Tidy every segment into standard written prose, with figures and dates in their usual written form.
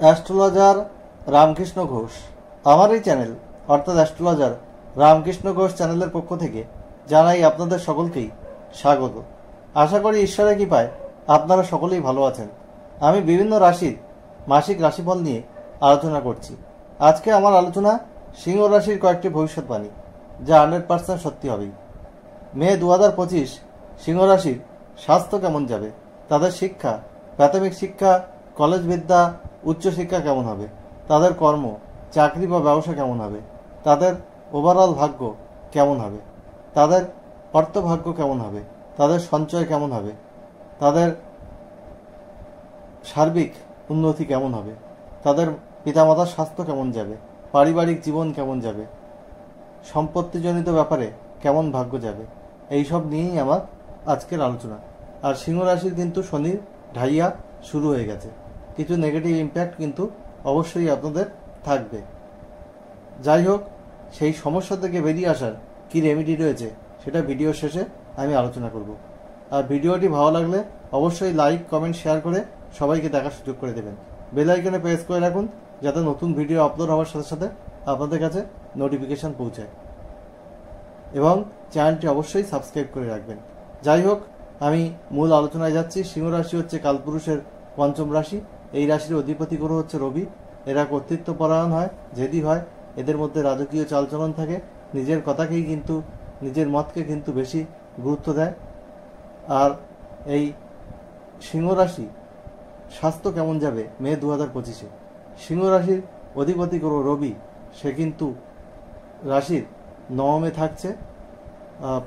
Astrologer Ramakrishna Ghosh. আমার এই channel অর্থাৎ অ্যাস্ট্রোলজার রামকৃষ্ণ ঘোষ চ্যানেলের পক্ষ থেকে জানাই আপনাদের সকলকেই স্বাগত। আশা করি ঈশ্বরের কৃপায় আপনারা সকলেই ভালো আছেন। আমি বিভিন্ন রাশির মাসিক রাশিফল নিয়ে আলোচনা করছি। আজকে আমার আলোচনা সিংহ রাশির কয়েকটি ভবিষ্যৎবাণী, যা 100% সত্যি হবেই। মে 2025 সিংহ রাশির স্বাস্থ্য কেমন যাবে, তাদের শিক্ষা, প্রাথমিক শিক্ষা, কলেজ বিদ্যা, উচ্চশিক্ষা কেমন হবে, তাদের কর্ম, চাকরি বা ব্যবসা কেমন হবে, তাদের ওভারঅল ভাগ্য কেমন হবে, তাদের অর্থভাগ্য কেমন হবে, তাদের সঞ্চয় কেমন হবে, তাদের সার্বিক উন্নতি কেমন হবে, তাদের পিতামাতার স্বাস্থ্য কেমন যাবে, পারিবারিক জীবন কেমন যাবে, সম্পত্তিজনিত ব্যাপারে কেমন ভাগ্য যাবে, এইসব নিয়েই আমার আজকের আলোচনা। আর সিংহ রাশির কিন্তু শনির ঢাইয়া শুরু হয়ে গেছে। কিছু নেগেটিভ ইম্প্যাক্ট কিন্তু অবশ্যই আপনাদের থাকবে। যাই হোক, সেই সমস্যা থেকে বেরিয়ে আসার কী রেমেডি রয়েছে সেটা ভিডিও শেষে আমি আলোচনা করব। আর ভিডিওটি ভালো লাগলে অবশ্যই লাইক, কমেন্ট, শেয়ার করে সবাইকে দেখার সুযোগ করে দেবেন। বেল আইকনে প্রেস করে রাখুন যাতে নতুন ভিডিও আপলোড হওয়ার সাথে সাথে আপনাদের কাছে নোটিফিকেশান পৌঁছায়, এবং চ্যানেলটি অবশ্যই সাবস্ক্রাইব করে রাখবেন। যাই হোক, আমি মূল আলোচনায় যাচ্ছি। সিংহ রাশি হচ্ছে কালপুরুষের পঞ্চম রাশি। এই রাশির অধিপতি গ্রহ হচ্ছে রবি। এরা কর্তৃত্বপরায়ণ হয়, জেদি হয়, এদের মধ্যে রাজকীয় চালচলন থাকে, নিজের কথাকেই কিন্তু, নিজের মতকে কিন্তু বেশি গুরুত্ব দেয়। আর এই সিংহ রাশি স্বাস্থ্য কেমন যাবে মে 2025-এ? সিংহ রাশির অধিপতি গ্রহ রবি, সে কিন্তু রাশির নবমে থাকছে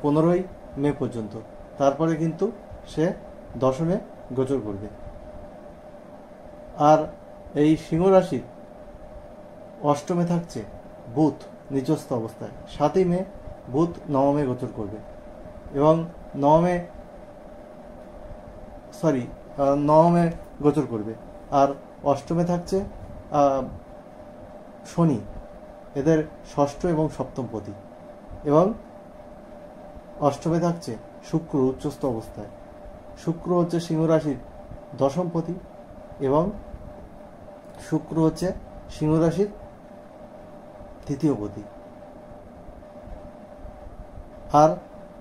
15ই মে পর্যন্ত। তারপরে কিন্তু সে দশমে গোচর করবে। আর এই সিংহ রাশির অষ্টমে থাকছে বুধ নিচস্থ অবস্থায়। 7ই মে বুধ নবমে গোচর করবে, এবং নবমে গোচর করবে। আর অষ্টমে থাকছে শনি, এদের ষষ্ঠ এবং সপ্তম পতি, এবং অষ্টমে থাকছে শুক্র উচ্চস্থ অবস্থায়। শুক্র হচ্ছে সিংহ রাশির দশম পতি, এবং শুক্র হচ্ছে সিংহ রাশির তৃতীয় পতি। আর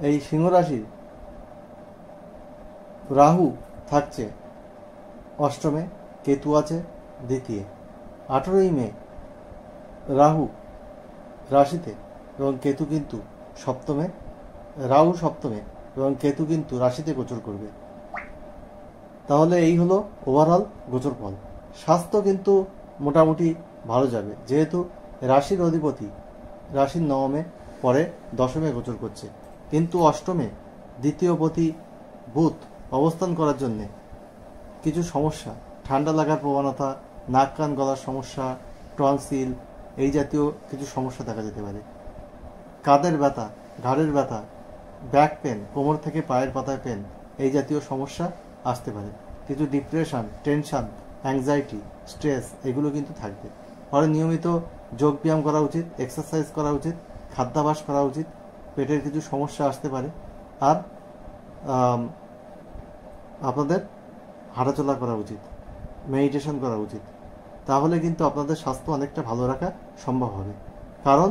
এই সিংহ রাশির রাহু থাকছে অষ্টমে, কেতু আছে দ্বিতীয়। 18ই মে রাহু রাশিতে এবং কেতু কিন্তু সপ্তমে, রাহু সপ্তমে এবং কেতু কিন্তু রাশিতে গোচর করবে। তাহলে এই হলো ওভারঅল গোচর ফল। স্বাস্থ্য কিন্তু মোটামুটি ভালো যাবে, যেহেতু রাশির অধিপতি রাশির নবমে পরে দশমে গোচর করছে। কিন্তু অষ্টমে দ্বিতীয় পতি বুধ অবস্থান করার জন্যে কিছু সমস্যা, ঠান্ডা লাগার প্রবণতা, নাক কান গলার সমস্যা, টনসিল, এই জাতীয় কিছু সমস্যা দেখা যেতে পারে। কাঁধের ব্যথা, ঘাড়ের ব্যথা, ব্যাক পেন, কোমর থেকে পায়ের পাতায় পেন, এই জাতীয় সমস্যা আসতে পারে। কিছু ডিপ্রেশন, টেনশন, অ্যাংজাইটি, স্ট্রেস, এগুলো কিন্তু থাকবে। ফলে নিয়মিত যোগ ব্যায়াম করা উচিত, এক্সারসাইজ করা উচিত, খাদ্যাভ্যাস করা উচিত। পেটের কিছু সমস্যা আসতে পারে। আর আপনাদের হাঁটাচলা করা উচিত, মেডিটেশন করা উচিত। তাহলে কিন্তু আপনাদের স্বাস্থ্য অনেকটা ভালো রাখা সম্ভব হবে। কারণ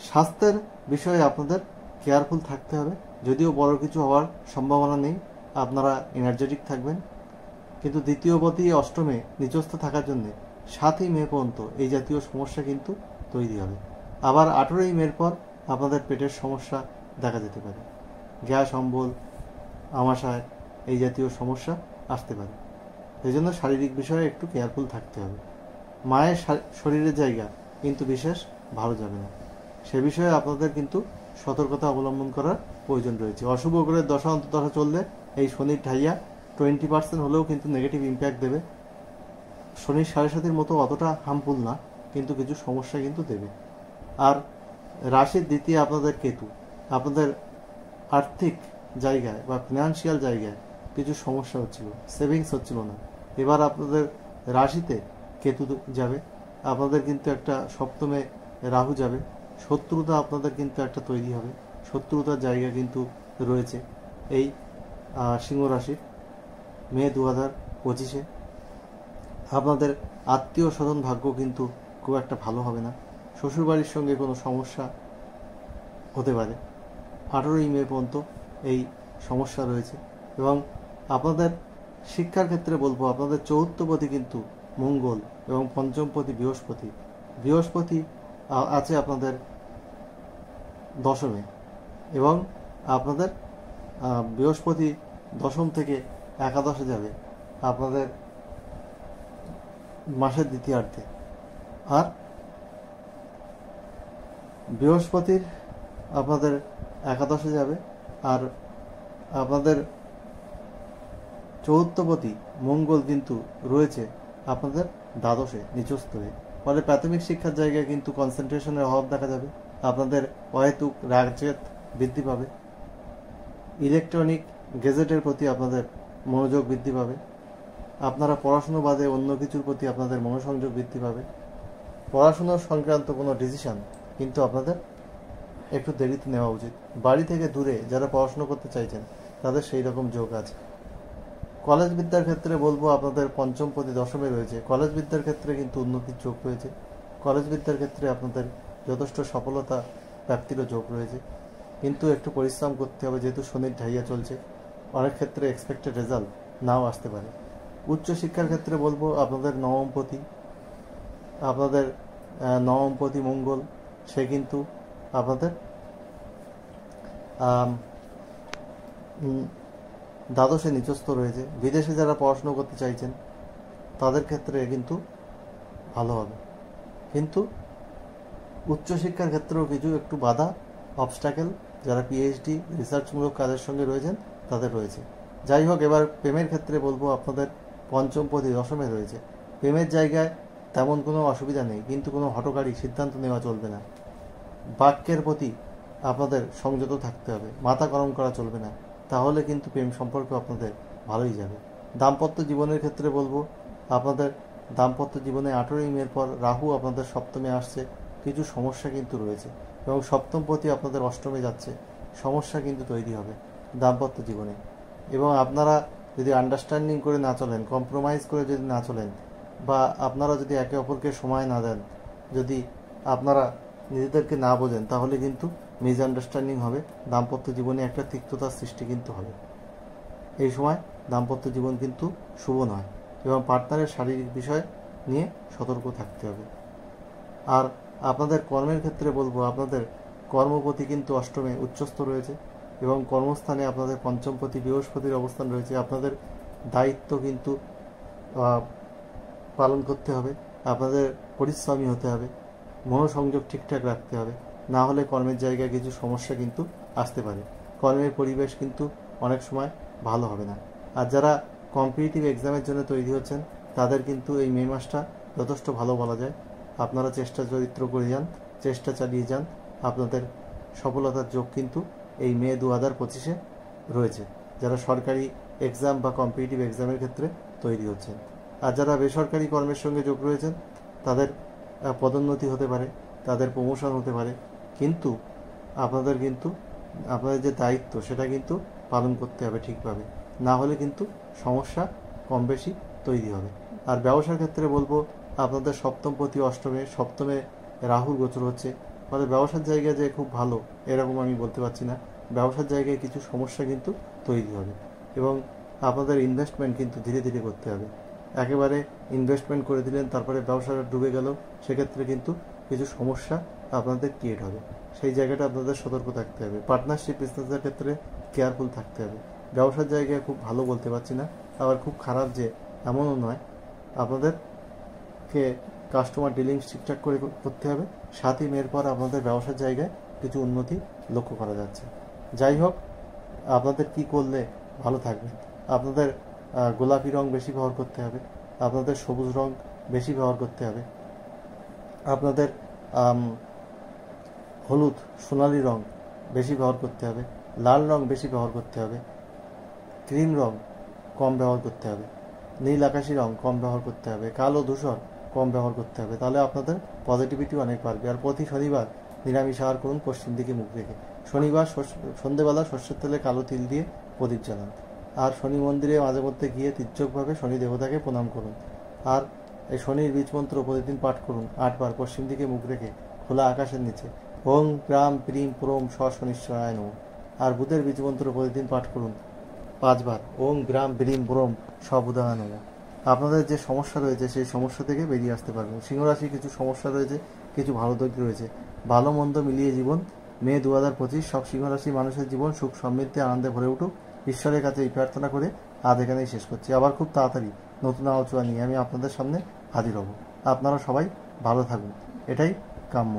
স্বাস্থ্যের বিষয়ে আপনাদের কেয়ারফুল থাকতে হবে। যদিও বড় কিছু হওয়ার সম্ভাবনা নেই, আপনারা এনার্জেটিক থাকবেন। কিন্তু দ্বিতীয় পতি অষ্টমে নিচস্থ থাকার জন্য 7ই মে পর্যন্ত এই জাতীয় সমস্যা কিন্তু তৈরি হবে। আবার 18ই মের পর আপনাদের পেটের সমস্যা দেখা যেতে পারে, গ্যাস, অম্বল, আমাশয়, এই জাতীয় সমস্যা আসতে পারে। এই জন্য শারীরিক বিষয়ে একটু কেয়ারফুল থাকতে হবে। মায়ের শরীরের জায়গা কিন্তু বিশেষ ভালো যাবে না, সে বিষয়ে আপনাদের কিন্তু সতর্কতা অবলম্বন করার প্রয়োজন রয়েছে। অশুভ গ্রহের দশা অন্তর্দশা চললে এই শনির ঢাইয়া 20% হলেও কিন্তু নেগেটিভ ইম্প্যাক্ট দেবে। শনির 7.5-এর মতো অতটা হার্মফুল না, কিন্তু কিছু সমস্যা কিন্তু দেবে। আর রাশির দ্বিতীয় আপনাদের কেতু, আপনাদের আর্থিক জায়গায় বা ফিনান্সিয়াল জায়গায় কিছু সমস্যা হচ্ছিল, সেভিংস হচ্ছিল না। এবার আপনাদের রাশিতে কেতু যাবে, আপনাদের কিন্তু একটা সপ্তমে রাহু যাবে, শত্রুতা আপনাদের কিন্তু একটা তৈরি হবে। শত্রুতার জায়গা কিন্তু রয়েছে এই সিংহ রাশির মে 2025-এ। আপনাদের আত্মীয় স্বজন ভাগ্য কিন্তু খুব একটা ভালো হবে না। শ্বশুরবাড়ির সঙ্গে কোনো সমস্যা হতে পারে। 18ই মে পর্যন্ত এই সমস্যা রয়েছে। এবং আপনাদের শিক্ষার ক্ষেত্রে বলবো, আপনাদের চতুর্থপতি কিন্তু মঙ্গল এবং পঞ্চমপতি বৃহস্পতি। বৃহস্পতি আছে আপনাদের দশমে, এবং আপনাদের বৃহস্পতি দশম থেকে একাদশে যাবে আপনাদের মাসের দ্বিতীয়ার্ধে। আর বৃহস্পতির আপনাদের একাদশে যাবে, আর আপনাদের চতুর্থপতি মঙ্গল কিন্তু রয়েছে আপনাদের দ্বাদশে নিচস্থ হয়ে। ফলে প্রাথমিক শিক্ষার জায়গায় কিন্তু কনসেন্ট্রেশনের অভাব দেখা যাবে। আপনাদের অহেতুক রাগজেদ বৃদ্ধি পাবে। ইলেকট্রনিক গেজেটের প্রতি আপনাদের মনোযোগ বৃদ্ধি পাবে। আপনারা পড়াশুনো বাদে অন্য কিছুর প্রতি আপনাদের মনোসংযোগ বৃদ্ধি পাবে। পড়াশুনো সংক্রান্ত কোনো ডিসিশন কিন্তু আপনাদের একটু দেরিতে নেওয়া উচিত। বাড়ি থেকে দূরে যারা পড়াশুনো করতে চাইছেন তাদের সেই রকম যোগ আছে। কলেজ বিদ্যার ক্ষেত্রে বলবো, আপনাদের পঞ্চমপতি দশমে রয়েছে। কলেজ বিদ্যার ক্ষেত্রে কিন্তু উন্নতির যোগ রয়েছে। কলেজ বিদ্যার ক্ষেত্রে আপনাদের যথেষ্ট সফলতা প্রাপ্তিরও যোগ রয়েছে, কিন্তু একটু পরিশ্রম করতে হবে, যেহেতু শনির ঢাইয়া চলছে। অনেক ক্ষেত্রে এক্সপেক্টেড রেজাল্ট নাও আসতে পারে। উচ্চশিক্ষার ক্ষেত্রে বলবো, আপনাদের নবমপতি মঙ্গল, সে কিন্তু আপনাদের দ্বাদশে নিচস্থ রয়েছে। বিদেশে যারা পড়াশুনো করতে চাইছেন তাদের ক্ষেত্রে কিন্তু ভালো হবে, কিন্তু উচ্চশিক্ষার ক্ষেত্রেও কিছু একটু বাধা, অবস্টাকেল যারা পিএইচডি রিসার্চমূলক কাজের সঙ্গে রয়েছেন তাদের রয়েছে। যাই হোক, এবার প্রেমের ক্ষেত্রে বলবো, আপনাদের পঞ্চমপতি দশমে রয়েছে। প্রেমের জায়গায় তেমন কোনো অসুবিধা নেই, কিন্তু কোনো হঠকারী সিদ্ধান্ত নেওয়া চলবে না। বাক্যের প্রতি আপনাদের সংযত থাকতে হবে, মাথা গরম করা চলবে না, তাহলে কিন্তু প্রেম সম্পর্ক আপনাদের ভালোই যাবে। দাম্পত্য জীবনের ক্ষেত্রে বলবো, আপনাদের দাম্পত্য জীবনে 18ই মের পর রাহু আপনাদের সপ্তমে আসছে, কিছু সমস্যা কিন্তু রয়েছে, এবং সপ্তমপতি আপনাদের অষ্টমে যাচ্ছে, সমস্যা কিন্তু তৈরি হবে দাম্পত্য জীবনে। এবং আপনারা যদি আন্ডারস্ট্যান্ডিং করে না চলেন, কম্প্রোমাইজ করে যদি না চলেন, বা আপনারা যদি একে অপরকে সময় না দেন, যদি আপনারা নিজেদেরকে না বোঝেন, তাহলে কিন্তু মিসআন্ডারস্ট্যান্ডিং হবে। দাম্পত্য জীবনে একটা তিক্ততার সৃষ্টি কিন্তু হবে। এই সময় দাম্পত্য জীবন কিন্তু শুভ নয়, এবং পার্টনারের শারীরিক বিষয় নিয়ে সতর্ক থাকতে হবে। আর আপনাদের কর্মের ক্ষেত্রে বলবো, আপনাদের কর্মপতি কিন্তু অষ্টমে উচ্চস্থ রয়েছে, এবং কর্মস্থানে আপনাদের পঞ্চমপতি বৃহস্পতির অবস্থান রয়েছে। আপনাদের দায়িত্ব কিন্তু পালন করতে হবে, আপনাদের পরিশ্রমী হতে হবে, মনোসংযোগ ঠিকঠাক রাখতে হবে, না হলে কর্মের জায়গায় কিছু সমস্যা কিন্তু আসতে পারে। কর্মের পরিবেশ কিন্তু অনেক সময় ভালো হবে না। আর যারা কম্পিটিটিভ এক্সামের জন্য তৈরি হচ্ছেন তাদের কিন্তু এই মে মাসটা যথেষ্ট ভালো বলা যায়। আপনারা চেষ্টা চরিত্র করে যান, চেষ্টা চালিয়ে যান, আপনাদের সফলতার যোগ কিন্তু এই মে 2025-এ রয়েছে, যারা সরকারি এক্সাম বা কম্পিটিটিভ এক্সামের ক্ষেত্রে তৈরি হচ্ছেন। আর যারা বেসরকারি কর্মের সঙ্গে যোগ রয়েছেন তাদের পদোন্নতি হতে পারে, তাদের প্রমোশন হতে পারে, কিন্তু আপনাদের যে দায়িত্ব সেটা কিন্তু পালন করতে হবে ঠিকভাবে, না হলে কিন্তু সমস্যা কম বেশি তৈরি হবে। আর ব্যবসার ক্ষেত্রে বলবো, আপনাদের সপ্তমপতি অষ্টমে, সপ্তমে রাহুর গোচর হচ্ছে, ফলে ব্যবসার জায়গায় যে খুব ভালো এরকম আমি বলতে পারছি না। ব্যবসার জায়গায় কিছু সমস্যা কিন্তু তৈরি হবে, এবং আপনাদের ইনভেস্টমেন্ট কিন্তু ধীরে ধীরে করতে হবে। একেবারে ইনভেস্টমেন্ট করে দিলেন তারপরে ব্যবসাটা ডুবে গেল, সেক্ষেত্রে কিন্তু কিছু সমস্যা আপনাদের ক্রিয়েট হবে। সেই জায়গাটা আপনাদের সতর্ক থাকতে হবে। পার্টনারশিপ বিজনেসের ক্ষেত্রে কেয়ারফুল থাকতে হবে। ব্যবসার জায়গায় খুব ভালো বলতে পারছি না, আবার খুব খারাপ যে এমনও নয়। আপনাদেরকে কাস্টমার ডিলিংস ঠিকঠাক করে করতে হবে। 7ই মের পর আপনাদের ব্যবসার জায়গায় কিছু উন্নতি লক্ষ্য করা যাচ্ছে। যাই হোক, আপনাদের কি করলে ভালো থাকবে, আপনাদের গোলাপি রং বেশি ব্যবহার করতে হবে, আপনাদের সবুজ রং বেশি ব্যবহার করতে হবে, আপনাদের হলুদ সোনালি রং বেশি ব্যবহার করতে হবে, লাল রং বেশি ব্যবহার করতে হবে, ক্রিম রং কম ব্যবহার করতে হবে, নীল আকাশি রং কম ব্যবহার করতে হবে, কালো ধূসর কম ব্যবহার করতে হবে, তাহলে আপনাদের পজিটিভিটি অনেক বাড়বে। আর প্রতি শনিবার নিরামিষ আহার করুন পশ্চিম দিকে মুখ রেখে। শনিবার সন্ধেবেলা সর্ষের তেলে কালো তিল দিয়ে প্রদীপ জ্বালান। আর শনি মন্দিরে মাঝে মধ্যে গিয়ে তির্যকভাবে শনি দেবতাকে প্রণাম করুন। আর এই শনির বীজ মন্ত্র প্রতিদিন পাঠ করুন 8 বার পশ্চিম দিকে মুখ রেখে খোলা আকাশের নিচে। ওং গ্রাম প্রিম প্রোম শনিশ্চরায় নমঃ। আর বুধের বীজ মন্ত্র প্রতিদিন পাঠ করুন 5 বার ওং গ্রাম প্রিম প্রোম সবুধায় নমঃ। আপনাদের যে সমস্যা রয়েছে সেই সমস্যা থেকে বেরিয়ে আসতে পারবেন। সিংহ রাশি কিছু সমস্যা রয়েছে, কিছু ভালো দিক রয়েছে। ভালো মন্দ মিলিয়ে জীবন। মে 2025 সব সিংহ রাশি মানুষের জীবন সুখ সমৃদ্ধি আনন্দে ভরে উঠুক, ঈশ্বরের কাছে এই প্রার্থনা করে আজ এখানেই শেষ করছি। আবার খুব তাড়াতাড়ি নতুন আলোচনা নিয়ে আমি আপনাদের সামনে হাজির হব। আপনারা সবাই ভালো থাকুন, এটাই কাম্য।